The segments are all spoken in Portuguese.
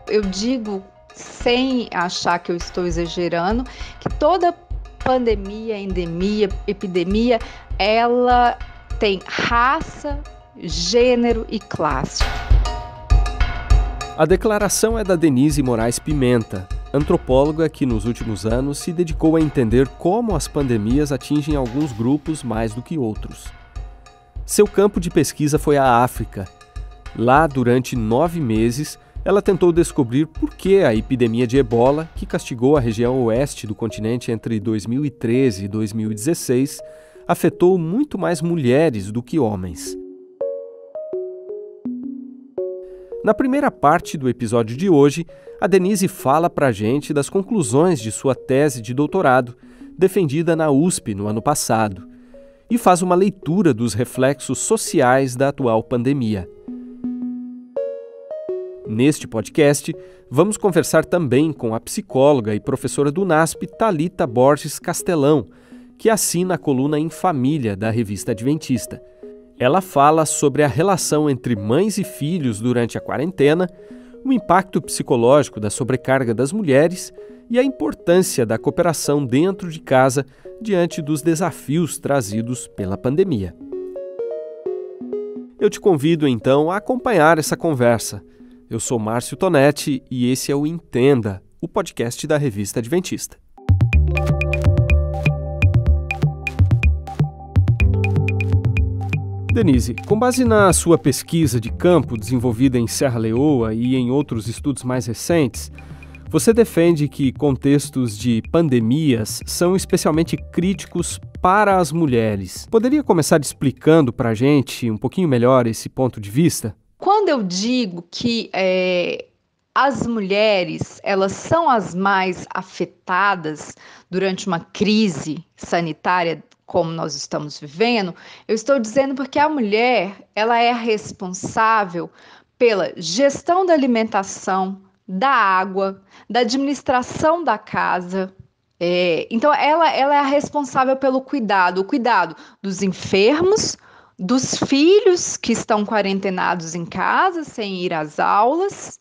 Eu digo, sem achar que eu estou exagerando, que toda pandemia, endemia, epidemia, ela tem raça, gênero e classe. A declaração é da Denise Moraes Pimenta, antropóloga que nos últimos anos se dedicou a entender como as pandemias atingem alguns grupos mais do que outros. Seu campo de pesquisa foi a África. Lá, durante 9 meses, ela tentou descobrir por que a epidemia de ebola, que castigou a região oeste do continente entre 2013 e 2016, afetou muito mais mulheres do que homens. Na primeira parte do episódio de hoje, a Denise fala pra gente das conclusões de sua tese de doutorado, defendida na USP no ano passado, e faz uma leitura dos reflexos sociais da atual pandemia. Neste podcast, vamos conversar também com a psicóloga e professora do UNASP, Thalita Borges Castelão, que assina a coluna Em Família da Revista Adventista. Ela fala sobre a relação entre mães e filhos durante a quarentena, o impacto psicológico da sobrecarga das mulheres e a importância da cooperação dentro de casa diante dos desafios trazidos pela pandemia. Eu te convido, então, a acompanhar essa conversa. Eu sou Márcio Tonetti e esse é o Entenda, o podcast da Revista Adventista. Denise, com base na sua pesquisa de campo desenvolvida em Serra Leoa e em outros estudos mais recentes, você defende que contextos de pandemias são especialmente críticos para as mulheres. Poderia começar explicando para a gente um pouquinho melhor esse ponto de vista? Quando eu digo que as mulheres, elas são as mais afetadas durante uma crise sanitária como nós estamos vivendo, eu estou dizendo porque a mulher, ela é a responsável pela gestão da alimentação, da água, da administração da casa. Então, ela é a responsável pelo cuidado, o cuidado dos enfermos, dos filhos que estão quarentenados em casa, sem ir às aulas.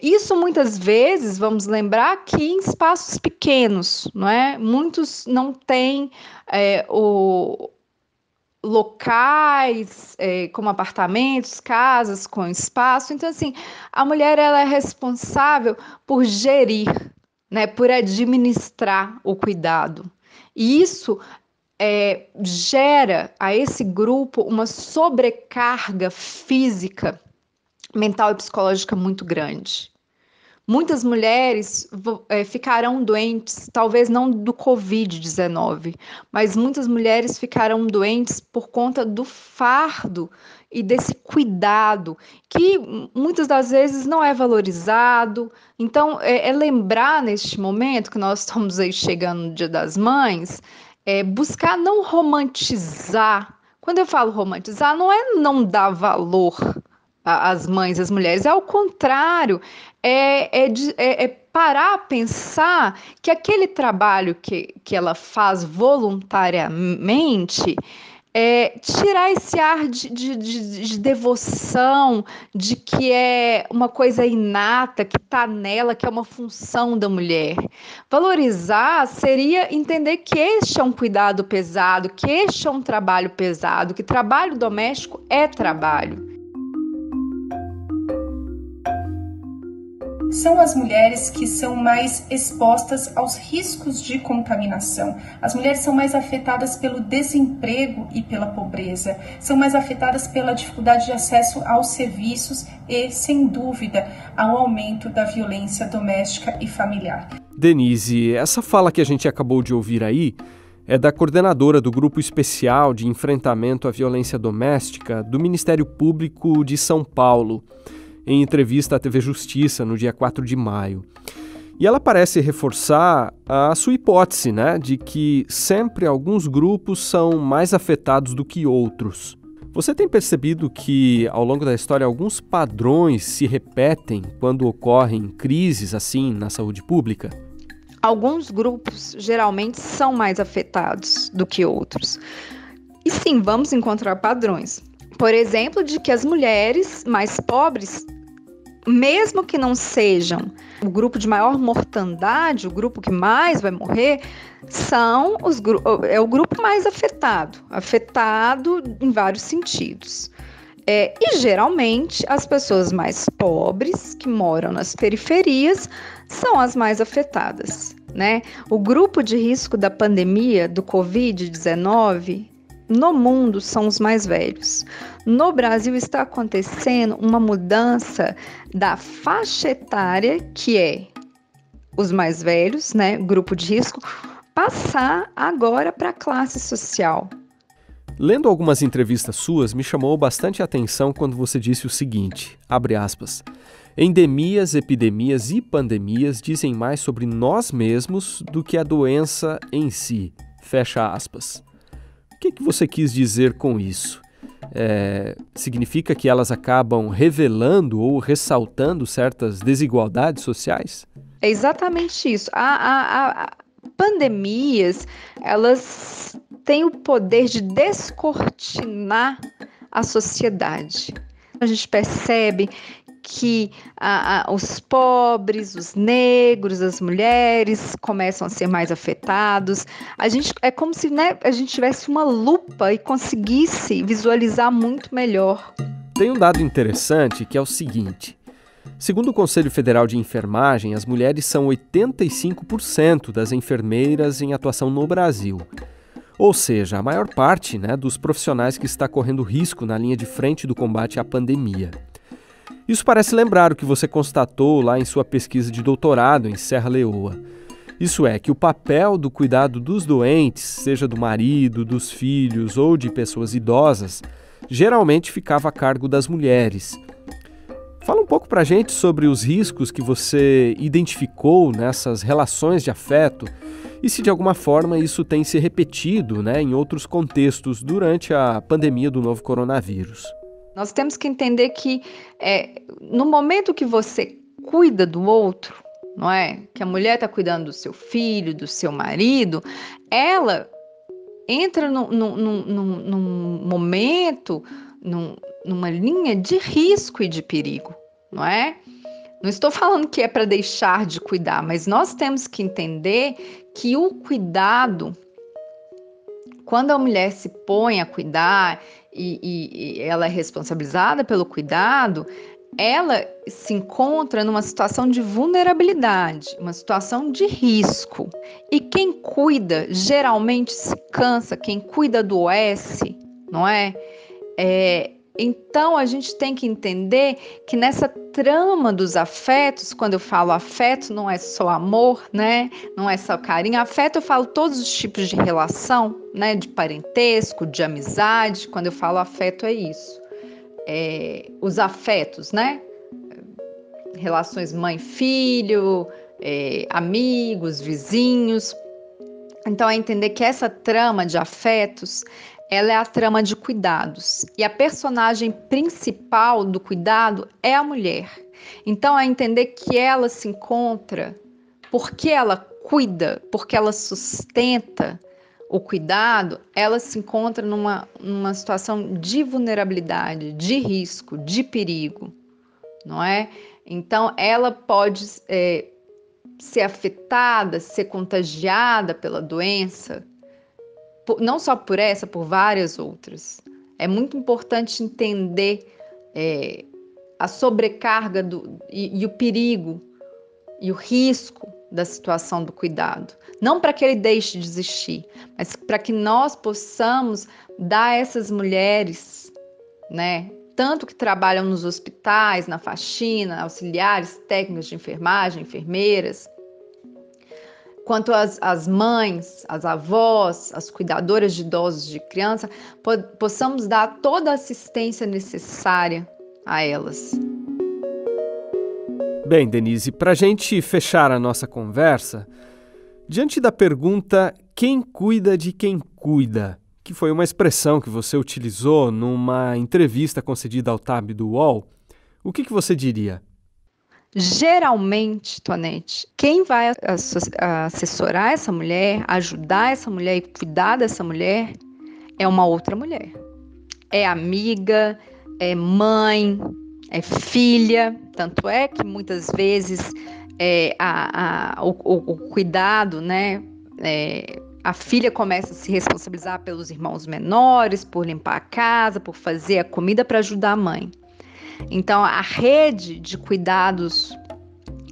Isso muitas vezes, vamos lembrar que em espaços pequenos, não é? Muitos não têm locais como apartamentos, casas com espaço. Então, assim, a mulher ela é responsável por gerir, né? Por administrar o cuidado. E isso gera a esse grupo uma sobrecarga física, mental e psicológica muito grande. Muitas mulheres ficarão doentes, talvez não do Covid-19, mas muitas mulheres ficarão doentes por conta do fardo e desse cuidado, que muitas das vezes não é valorizado. Então, lembrar neste momento que nós estamos aí chegando no Dia das Mães, buscar não romantizar. Quando eu falo romantizar, não é não dar valor às mães, às mulheres, é ao contrário, parar a pensar que aquele trabalho que ela faz voluntariamente, tirar esse ar de devoção, de que é uma coisa inata, que está nela, que é uma função da mulher. Valorizar seria entender que este é um cuidado pesado, que este é um trabalho pesado, que trabalho doméstico é trabalho. São as mulheres que são mais expostas aos riscos de contaminação. As mulheres são mais afetadas pelo desemprego e pela pobreza, são mais afetadas pela dificuldade de acesso aos serviços e, sem dúvida, ao aumento da violência doméstica e familiar. Denise, essa fala que a gente acabou de ouvir aí é da coordenadora do Grupo Especial de Enfrentamento à Violência Doméstica do Ministério Público de São Paulo, em entrevista à TV Justiça no dia 4 de maio. E ela parece reforçar a sua hipótese, né, de que sempre alguns grupos são mais afetados do que outros. Você tem percebido que, ao longo da história, alguns padrões se repetem quando ocorrem crises assim na saúde pública? Alguns grupos geralmente são mais afetados do que outros. E sim, vamos encontrar padrões. Por exemplo, de que as mulheres mais pobres mesmo que não sejam o grupo de maior mortandade, o grupo que mais vai morrer, é o grupo mais afetado em vários sentidos. E geralmente as pessoas mais pobres, que moram nas periferias, são as mais afetadas, né? O grupo de risco da pandemia do Covid-19 no mundo são os mais velhos. No Brasil está acontecendo uma mudança da faixa etária, que é os mais velhos, né, grupo de risco, passar agora para a classe social. Lendo algumas entrevistas suas, me chamou bastante a atenção quando você disse o seguinte, abre aspas, endemias, epidemias e pandemias dizem mais sobre nós mesmos do que a doença em si, fecha aspas. O que você quis dizer com isso? Significa que elas acabam revelando ou ressaltando certas desigualdades sociais? É exatamente isso. Pandemias, elas têm o poder de descortinar a sociedade. A gente percebe que os pobres, os negros, as mulheres começam a ser mais afetados. É como se, né, a gente tivesse uma lupa e conseguisse visualizar muito melhor. Tem um dado interessante que é o seguinte. Segundo o Conselho Federal de Enfermagem, as mulheres são 85% das enfermeiras em atuação no Brasil. Ou seja, a maior parte, né, dos profissionais que está correndo risco na linha de frente do combate à pandemia. Isso parece lembrar o que você constatou lá em sua pesquisa de doutorado em Serra Leoa. Isso é, que o papel do cuidado dos doentes, seja do marido, dos filhos ou de pessoas idosas, geralmente ficava a cargo das mulheres. Fala um pouco pra gente sobre os riscos que você identificou nessas relações de afeto e se de alguma forma isso tem se repetido, né, em outros contextos durante a pandemia do novo coronavírus. Nós temos que entender que no momento que você cuida do outro, não é? Que a mulher está cuidando do seu filho, do seu marido, ela entra num momento, numa linha de risco e de perigo, não é? Não estou falando que é para deixar de cuidar, mas nós temos que entender que o cuidado, quando a mulher se põe a cuidar e ela é responsabilizada pelo cuidado, ela se encontra numa situação de vulnerabilidade, uma situação de risco. E quem cuida geralmente se cansa, quem cuida adoece, não é? Então a gente tem que entender que nessa trama dos afetos, quando eu falo afeto, não é só amor, né? Não é só carinho. Afeto eu falo todos os tipos de relação, né? De parentesco, de amizade. Quando eu falo afeto é isso. Os afetos, né? Relações mãe-filho, amigos, vizinhos. Então é entender que essa trama de afetos, ela é a trama de cuidados. E a personagem principal do cuidado é a mulher. Então, é entender que ela se encontra, porque ela cuida, porque ela sustenta o cuidado, ela se encontra numa situação de vulnerabilidade, de risco, de perigo, não é? Então, ela pode ser afetada, ser contagiada pela doença, não só por essa, por várias outras. É muito importante entender a sobrecarga e o perigo e o risco da situação do cuidado. Não para que ele deixe de existir, mas para que nós possamos dar a essas mulheres, né, tanto que trabalham nos hospitais, na faxina, auxiliares, técnicos de enfermagem, enfermeiras, quanto as mães, as avós, as cuidadoras de idosos, de criança, possamos dar toda a assistência necessária a elas. Bem, Denise, para a gente fechar a nossa conversa, diante da pergunta quem cuida de quem cuida, que foi uma expressão que você utilizou numa entrevista concedida ao TAB do UOL, o que você diria? Geralmente, Tonete, quem vai assessorar essa mulher, ajudar essa mulher e cuidar dessa mulher é uma outra mulher. É amiga, é mãe, é filha, tanto é que muitas vezes o cuidado, né? A filha começa a se responsabilizar pelos irmãos menores, por limpar a casa, por fazer a comida para ajudar a mãe. Então, a rede de cuidados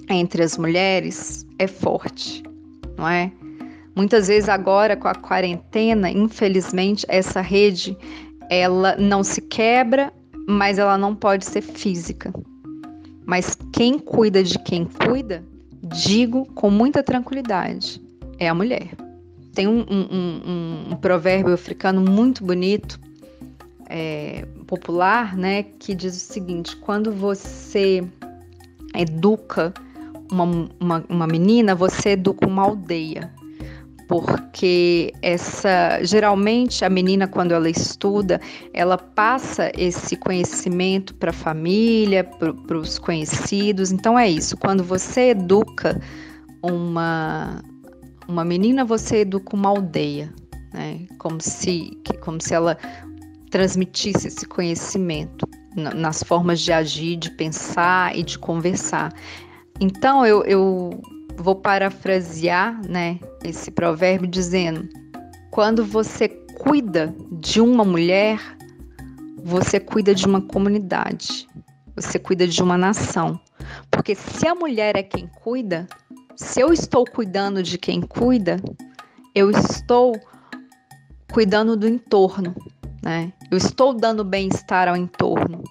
entre as mulheres é forte, não é? Muitas vezes agora, com a quarentena, infelizmente, essa rede, ela não se quebra, mas ela não pode ser física. Mas quem cuida de quem cuida, digo com muita tranquilidade, é a mulher. Tem um provérbio africano muito bonito, popular, né, que diz o seguinte: quando você educa uma menina, você educa uma aldeia. Porque geralmente a menina, quando ela estuda, ela passa esse conhecimento para a família, para os conhecidos. Então é isso, quando você educa uma menina, você educa uma aldeia, né? Como se ela transmitisse esse conhecimento nas formas de agir, de pensar e de conversar. Então eu vou parafrasear, né, esse provérbio dizendo: quando você cuida de uma mulher, você cuida de uma comunidade, você cuida de uma nação. Porque se a mulher é quem cuida, se eu estou cuidando de quem cuida, eu estou cuidando do entorno, né? Eu estou dando bem-estar ao entorno.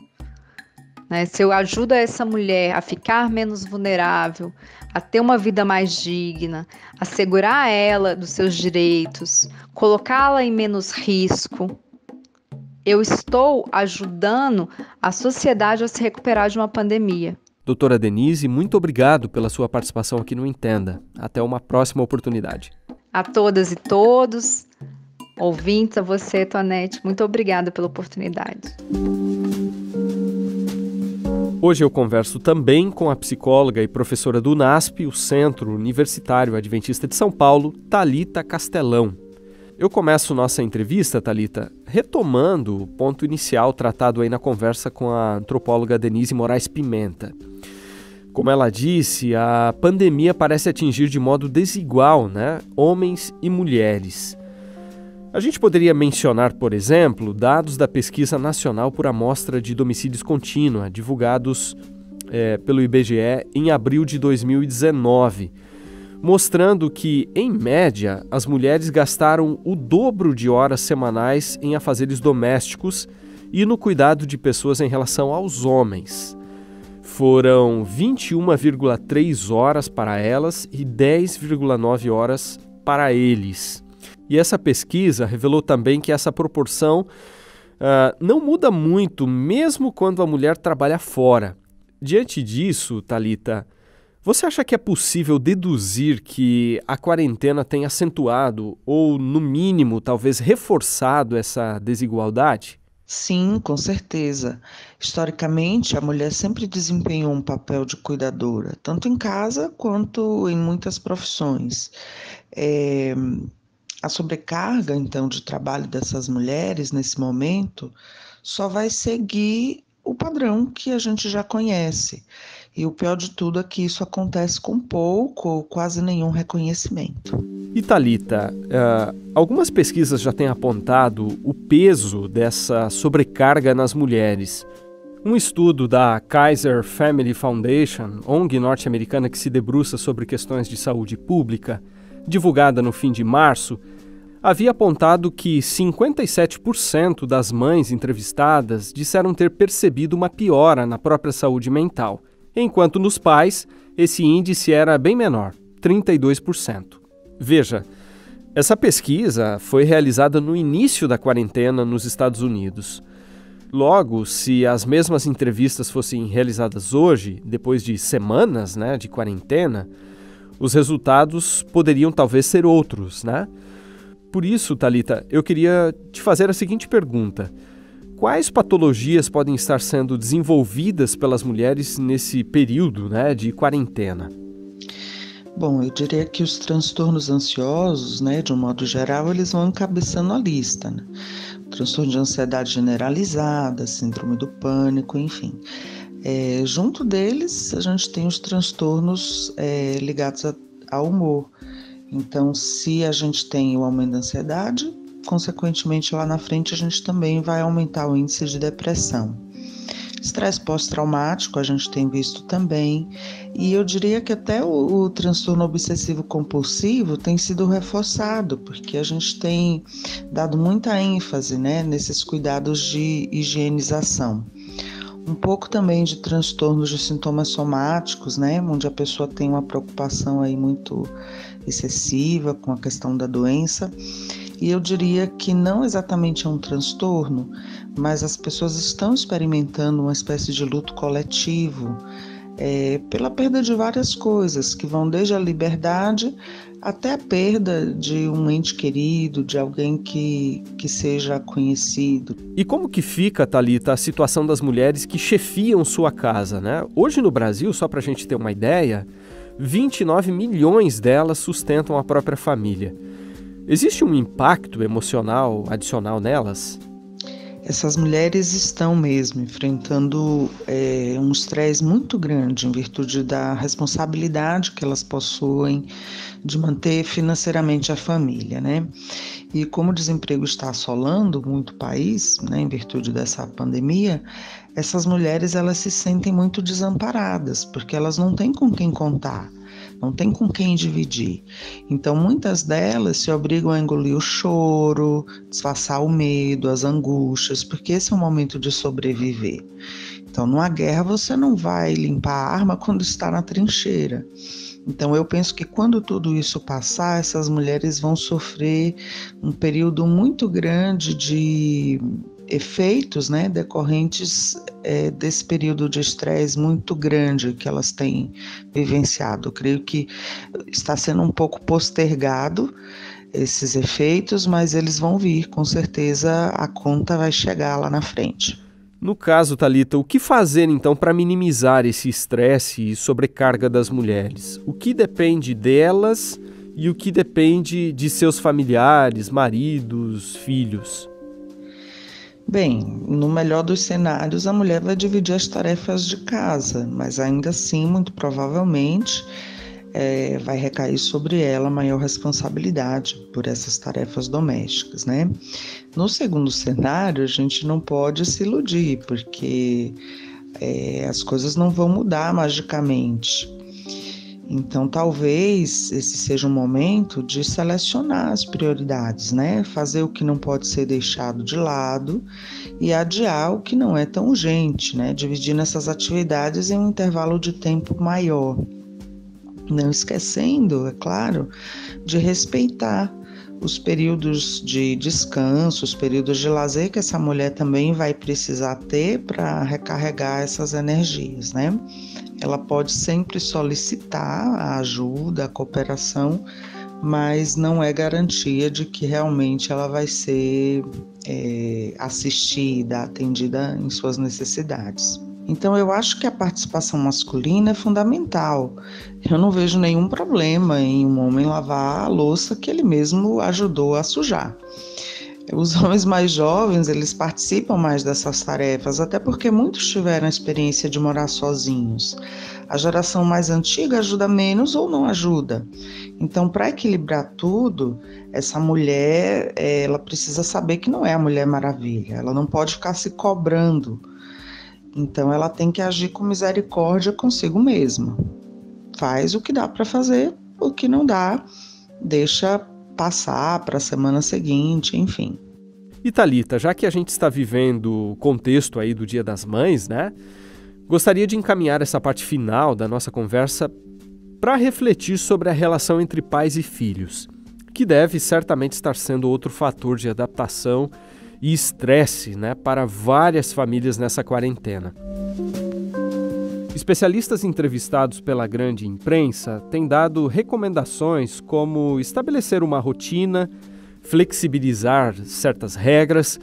Se eu ajudo essa mulher a ficar menos vulnerável, a ter uma vida mais digna, assegurar ela dos seus direitos, colocá-la em menos risco, eu estou ajudando a sociedade a se recuperar de uma pandemia. Doutora Denise, muito obrigado pela sua participação aqui no Entenda. Até uma próxima oportunidade. A todas e todos, ouvintes, a você, Tonete, muito obrigada pela oportunidade. Hoje eu converso também com a psicóloga e professora do UNASP, o Centro Universitário Adventista de São Paulo, Thalita Castelão. Eu começo nossa entrevista, Thalita, retomando o ponto inicial tratado aí na conversa com a antropóloga Denise Moraes Pimenta. Como ela disse, a pandemia parece atingir de modo desigual, né, homens e mulheres. A gente poderia mencionar, por exemplo, dados da Pesquisa Nacional por Amostra de Domicílios Contínua, divulgados pelo IBGE em abril de 2019, mostrando que, em média, as mulheres gastaram o dobro de horas semanais em afazeres domésticos e no cuidado de pessoas em relação aos homens. Foram 21,3 horas para elas e 10,9 horas para eles. E essa pesquisa revelou também que essa proporção não muda muito, mesmo quando a mulher trabalha fora. Diante disso, Thalita, você acha que é possível deduzir que a quarentena tem acentuado ou, no mínimo, talvez reforçado essa desigualdade? Sim, com certeza. Historicamente, a mulher sempre desempenhou um papel de cuidadora, tanto em casa quanto em muitas profissões. A sobrecarga, então, de trabalho dessas mulheres nesse momento só vai seguir o padrão que a gente já conhece. E o pior de tudo é que isso acontece com pouco ou quase nenhum reconhecimento. E Thalita, algumas pesquisas já têm apontado o peso dessa sobrecarga nas mulheres. Um estudo da Kaiser Family Foundation, ONG norte-americana que se debruça sobre questões de saúde pública, divulgada no fim de março, havia apontado que 57% das mães entrevistadas disseram ter percebido uma piora na própria saúde mental, enquanto nos pais esse índice era bem menor, 32%. Veja, essa pesquisa foi realizada no início da quarentena nos Estados Unidos. Logo, se as mesmas entrevistas fossem realizadas hoje, depois de semanas, de quarentena, os resultados poderiam talvez ser outros, Por isso, Thalita, eu queria te fazer a seguinte pergunta: quais patologias podem estar sendo desenvolvidas pelas mulheres nesse período, de quarentena? Bom, eu diria que os transtornos ansiosos, de um modo geral, eles vão encabeçando a lista, Transtorno de ansiedade generalizada, síndrome do pânico, enfim. Junto deles, a gente tem os transtornos ligados ao humor. Então, se a gente tem o aumento da ansiedade, consequentemente, lá na frente, a gente também vai aumentar o índice de depressão. Estresse pós-traumático a gente tem visto também, e eu diria que até o transtorno obsessivo-compulsivo tem sido reforçado, porque a gente tem dado muita ênfase, né, nesses cuidados de higienização. Um pouco também de transtornos de sintomas somáticos, né, onde a pessoa tem uma preocupação aí muito excessiva com a questão da doença. E eu diria que não exatamente é um transtorno, mas as pessoas estão experimentando uma espécie de luto coletivo pela perda de várias coisas, que vão desde a liberdade até a perda de um ente querido, de alguém que seja conhecido. E como que fica, Thalita, a situação das mulheres que chefiam sua casa, né? Hoje no Brasil, só para a gente ter uma ideia, 29 milhões delas sustentam a própria família. Existe um impacto emocional adicional nelas? Essas mulheres estão mesmo enfrentando um estresse muito grande em virtude da responsabilidade que elas possuem de manter financeiramente a família, né? E como o desemprego está assolando muito o país, né, em virtude dessa pandemia, essas mulheres elas se sentem muito desamparadas, porque elas não têm com quem contar. Não tem com quem dividir. Então, muitas delas se obrigam a engolir o choro, disfarçar o medo, as angústias, porque esse é um momento de sobreviver. Então, numa guerra, você não vai limpar a arma quando está na trincheira. Então, eu penso que quando tudo isso passar, essas mulheres vão sofrer um período muito grande de efeitos, né, decorrentes desse período de estresse muito grande que elas têm vivenciado. Eu creio que está sendo um pouco postergado esses efeitos, mas eles vão vir, com certeza a conta vai chegar lá na frente. No caso, Thalita, o que fazer então para minimizar esse estresse e sobrecarga das mulheres? O que depende delas e o que depende de seus familiares, maridos, filhos? Bem, no melhor dos cenários, a mulher vai dividir as tarefas de casa, mas ainda assim, muito provavelmente, vai recair sobre ela a maior responsabilidade por essas tarefas domésticas, né? No segundo cenário, a gente não pode se iludir, porque as coisas não vão mudar magicamente. Então, talvez esse seja um momento de selecionar as prioridades, né? Fazer o que não pode ser deixado de lado e adiar o que não é tão urgente, né? Dividindo essas atividades em um intervalo de tempo maior. Não esquecendo, é claro, de respeitar os períodos de descanso, os períodos de lazer que essa mulher também vai precisar ter para recarregar essas energias, né? Ela pode sempre solicitar a ajuda, a cooperação, mas não é garantia de que realmente ela vai ser assistida, atendida em suas necessidades. Então, eu acho que a participação masculina é fundamental. Eu não vejo nenhum problema em um homem lavar a louça que ele mesmo ajudou a sujar. Os homens mais jovens, eles participam mais dessas tarefas, até porque muitos tiveram a experiência de morar sozinhos. A geração mais antiga ajuda menos ou não ajuda. Então, para equilibrar tudo, essa mulher, ela precisa saber que não é a Mulher Maravilha. Ela não pode ficar se cobrando. Então, ela tem que agir com misericórdia consigo mesma. Faz o que dá para fazer, o que não dá, deixa passar para a semana seguinte, enfim. E Thalita, já que a gente está vivendo o contexto aí do Dia das Mães, né? Gostaria de encaminhar essa parte final da nossa conversa para refletir sobre a relação entre pais e filhos, que deve certamente estar sendo outro fator de adaptação e estresse, né, para várias famílias nessa quarentena. Especialistas entrevistados pela grande imprensa têm dado recomendações como estabelecer uma rotina, flexibilizar certas regras,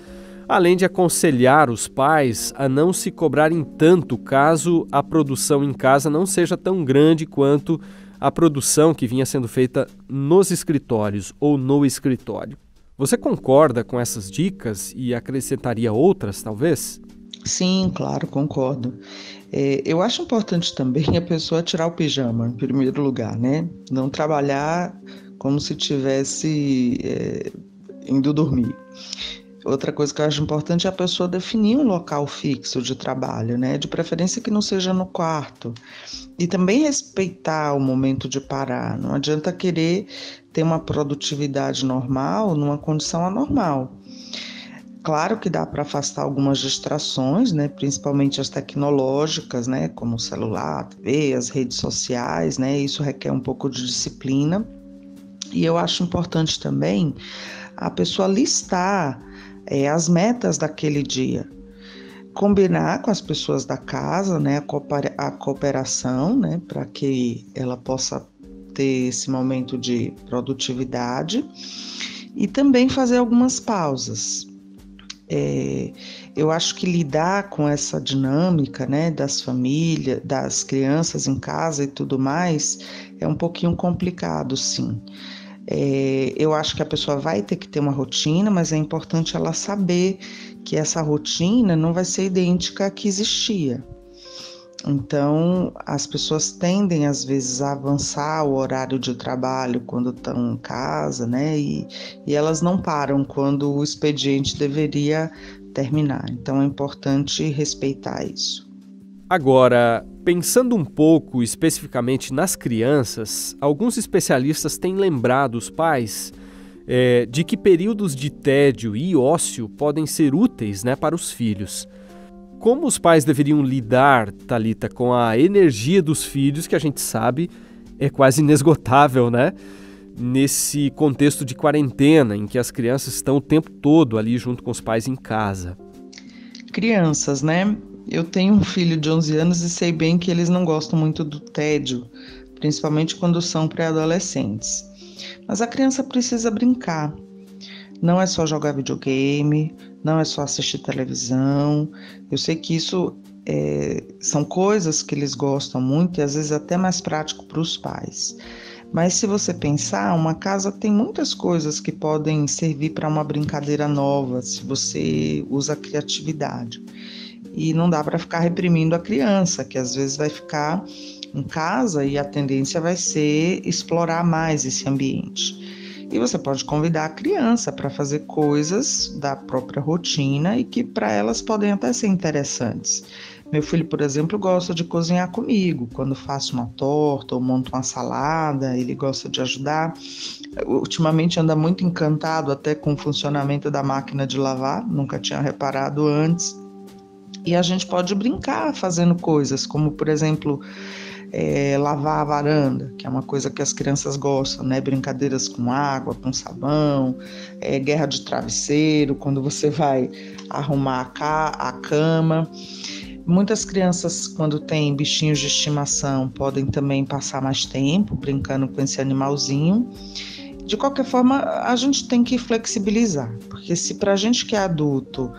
além de aconselhar os pais a não se cobrarem tanto caso a produção em casa não seja tão grande quanto a produção que vinha sendo feita nos escritórios ou no escritório. Você concorda com essas dicas e acrescentaria outras, talvez? Sim, claro, concordo. Eu acho importante também a pessoa tirar o pijama, em primeiro lugar, né? Não trabalhar como se tivesse indo dormir. Outra coisa que eu acho importante é a pessoa definir um local fixo de trabalho, né? De preferência que não seja no quarto. E também respeitar o momento de parar. Não adianta querer ter uma produtividade normal numa condição anormal. Claro que dá para afastar algumas distrações, né, principalmente as tecnológicas, né, como o celular, a TV, as redes sociais, né, isso requer um pouco de disciplina. E eu acho importante também a pessoa listar as metas daquele dia, combinar com as pessoas da casa, né, a cooperação, né, para que ela possa ter esse momento de produtividade e também fazer algumas pausas. Eu acho que lidar com essa dinâmica, né, das famílias, das crianças em casa e tudo mais, é um pouquinho complicado, sim. Eu acho que a pessoa vai ter que ter uma rotina, mas é importante ela saber que essa rotina não vai ser idêntica à que existia. Então, as pessoas tendem, às vezes, a avançar o horário de trabalho quando estão em casa, né? E elas não param quando o expediente deveria terminar. Então, é importante respeitar isso. Agora, pensando um pouco especificamente nas crianças, alguns especialistas têm lembrado os pais de que períodos de tédio e ócio podem ser úteis, né, para os filhos. Como os pais deveriam lidar, Thalita, com a energia dos filhos, que a gente sabe é quase inesgotável, né? Nesse contexto de quarentena, em que as crianças estão o tempo todo ali junto com os pais em casa. Crianças, né? Eu tenho um filho de 11 anos e sei bem que eles não gostam muito do tédio, principalmente quando são pré-adolescentes. Mas a criança precisa brincar. Não é só jogar videogame, não é só assistir televisão. Eu sei que isso são coisas que eles gostam muito e às vezes até mais prático para os pais. Mas se você pensar, uma casa tem muitas coisas que podem servir para uma brincadeira nova, se você usa a criatividade. E não dá para ficar reprimindo a criança, que às vezes vai ficar em casa e a tendência vai ser explorar mais esse ambiente. E você pode convidar a criança para fazer coisas da própria rotina e que para elas podem até ser interessantes. Meu filho, por exemplo, gosta de cozinhar comigo. Quando faço uma torta ou monto uma salada, ele gosta de ajudar. Ultimamente anda muito encantado até com o funcionamento da máquina de lavar, nunca tinha reparado antes. E a gente pode brincar fazendo coisas, como, por exemplo, lavar a varanda, que é uma coisa que as crianças gostam, né? Brincadeiras com água, com sabão, guerra de travesseiro, quando você vai arrumar a cama. Muitas crianças, quando têm bichinhos de estimação, podem também passar mais tempo brincando com esse animalzinho. De qualquer forma, a gente tem que flexibilizar, porque se para a gente que é adulto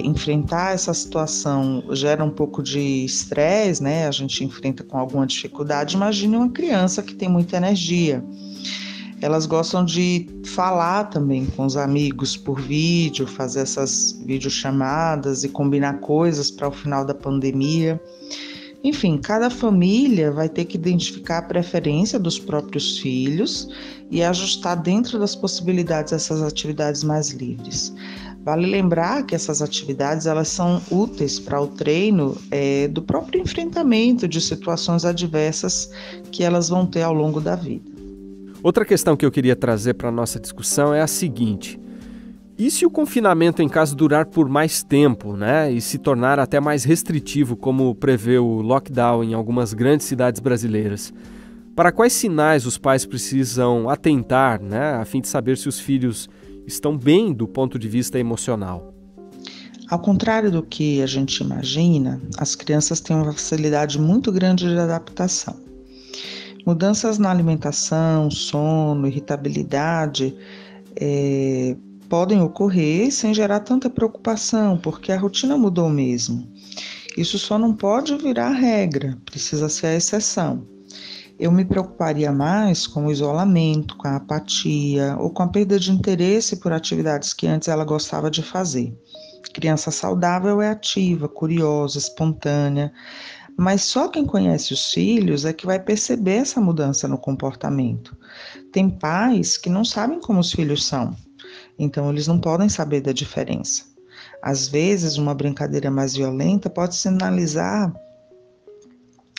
enfrentar essa situação gera um pouco de estresse, né? A gente enfrenta com alguma dificuldade. Imagine uma criança que tem muita energia. Elas gostam de falar também com os amigos por vídeo, fazer essas videochamadas e combinar coisas para o final da pandemia. Enfim, cada família vai ter que identificar a preferência dos próprios filhos e ajustar dentro das possibilidades essas atividades mais livres. Vale lembrar que essas atividades elas são úteis para o treino do próprio enfrentamento de situações adversas que elas vão ter ao longo da vida. Outra questão que eu queria trazer para a nossa discussão é a seguinte: e se o confinamento em casa durar por mais tempo, né, e se tornar até mais restritivo, como prevê o lockdown em algumas grandes cidades brasileiras? Para quais sinais os pais precisam atentar, né, a fim de saber se os filhos estão bem do ponto de vista emocional? Ao contrário do que a gente imagina, as crianças têm uma facilidade muito grande de adaptação. Mudanças na alimentação, sono, irritabilidade podem ocorrer sem gerar tanta preocupação, porque a rotina mudou mesmo. Isso só não pode virar regra, precisa ser a exceção. Eu me preocuparia mais com o isolamento, com a apatia ou com a perda de interesse por atividades que antes ela gostava de fazer. Criança saudável é ativa, curiosa, espontânea, mas só quem conhece os filhos é que vai perceber essa mudança no comportamento. Tem pais que não sabem como os filhos são, então eles não podem saber da diferença. Às vezes, uma brincadeira mais violenta pode sinalizar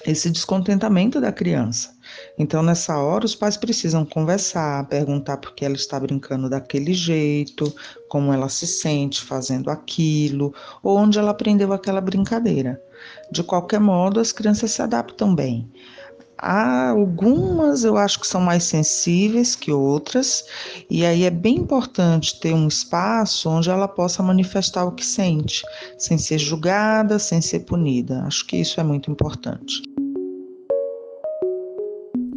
esse descontentamento da criança. Então, nessa hora, os pais precisam conversar, perguntar por que ela está brincando daquele jeito, como ela se sente fazendo aquilo, ou onde ela aprendeu aquela brincadeira. De qualquer modo, as crianças se adaptam bem. Há algumas, eu acho que são mais sensíveis que outras, e aí é bem importante ter um espaço onde ela possa manifestar o que sente, sem ser julgada, sem ser punida. Acho que isso é muito importante.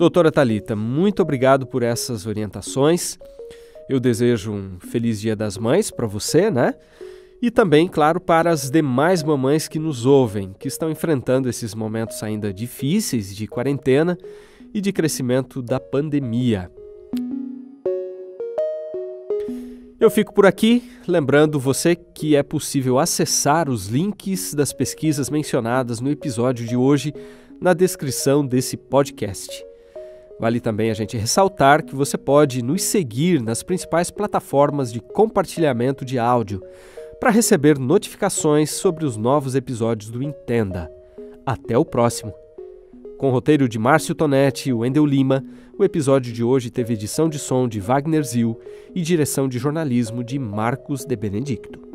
Doutora Thalita, muito obrigado por essas orientações. Eu desejo um feliz Dia das Mães para você, né? E também, claro, para as demais mamães que nos ouvem, que estão enfrentando esses momentos ainda difíceis de quarentena e de crescimento da pandemia. Eu fico por aqui, lembrando você que é possível acessar os links das pesquisas mencionadas no episódio de hoje na descrição desse podcast. Vale também a gente ressaltar que você pode nos seguir nas principais plataformas de compartilhamento de áudio para receber notificações sobre os novos episódios do Entenda. Até o próximo! Com o roteiro de Márcio Tonetti e Wendel Lima, o episódio de hoje teve edição de som de Wagner Zil e direção de jornalismo de Marcos de Benedicto.